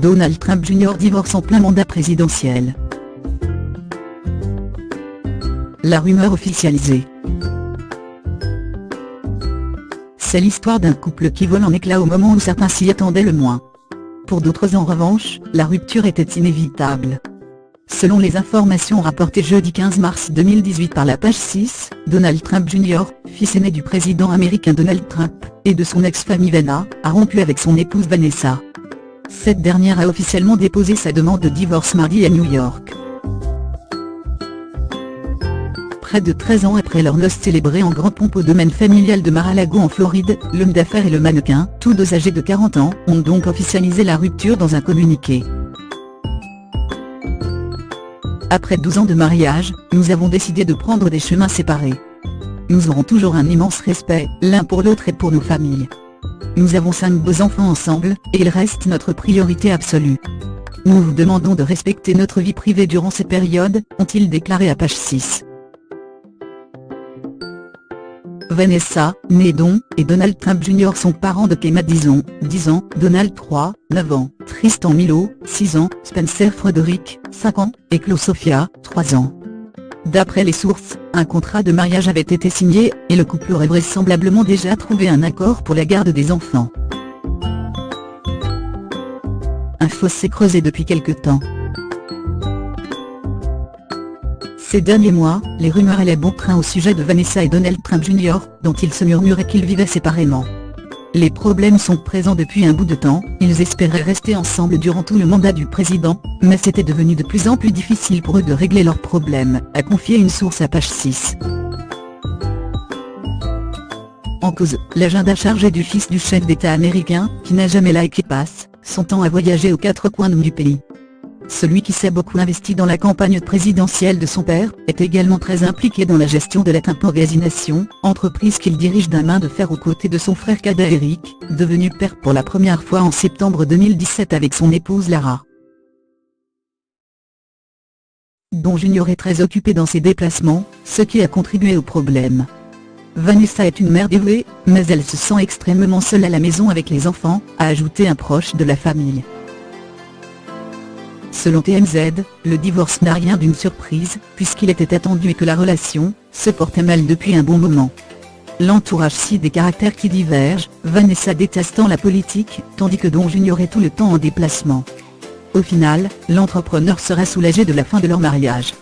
Donald Trump Jr. divorce en plein mandat présidentiel. La rumeur officialisée. C'est l'histoire d'un couple qui vole en éclats au moment où certains s'y attendaient le moins. Pour d'autres en revanche, la rupture était inévitable. Selon les informations rapportées jeudi 15 mars 2018 par la page 6, Donald Trump Jr., fils aîné du président américain Donald Trump, et de son ex-femme Ivana, a rompu avec son épouse Vanessa. Cette dernière a officiellement déposé sa demande de divorce mardi à New York. Près de 13 ans après leur noces célébrées en grande pompe au domaine familial de Mar-a-Lago en Floride, l'homme d'affaires et le mannequin, tous deux âgés de 40 ans, ont donc officialisé la rupture dans un communiqué. Après 12 ans de mariage, nous avons décidé de prendre des chemins séparés. Nous aurons toujours un immense respect, l'un pour l'autre et pour nos familles. Nous avons 5 beaux enfants ensemble, et ils restent notre priorité absolue. Nous vous demandons de respecter notre vie privée durant ces périodes, ont-ils déclaré à page 6. Vanessa, née Don, et Donald Trump Jr. sont parents de Kemah Dixon, 10 ans, Donald 3, 9 ans, Tristan Milo, 6 ans, Spencer Frederick, 5 ans, et Chloe Sophia, 3 ans. D'après les sources, un contrat de mariage avait été signé, et le couple aurait vraisemblablement déjà trouvé un accord pour la garde des enfants. Un fossé creusé depuis quelque temps. Ces derniers mois, les rumeurs allaient bon train au sujet de Vanessa et Donald Trump Jr., dont il se murmurait qu'ils vivaient séparément. Les problèmes sont présents depuis un bout de temps, ils espéraient rester ensemble durant tout le mandat du président, mais c'était devenu de plus en plus difficile pour eux de régler leurs problèmes, a confié une source à page 6. En cause, l'agenda chargé du fils du chef d'État américain, qui n'a jamais liké passe, son temps à voyager aux 4 coins du pays. Celui qui s'est beaucoup investi dans la campagne présidentielle de son père, est également très impliqué dans la gestion de la Trump Organization, entreprise qu'il dirige d'un main de fer aux côtés de son frère cadet Eric, devenu père pour la première fois en septembre 2017 avec son épouse Lara. Don Jr. est très occupé dans ses déplacements, ce qui a contribué au problème. Vanessa est une mère dévouée, mais elle se sent extrêmement seule à la maison avec les enfants, a ajouté un proche de la famille. Selon TMZ, le divorce n'a rien d'une surprise, puisqu'il était attendu et que la relation se portait mal depuis un bon moment. L'entourage cite des caractères qui divergent, Vanessa détestant la politique, tandis que Don Jr. est tout le temps en déplacement. Au final, l'entrepreneur serait soulagé de la fin de leur mariage.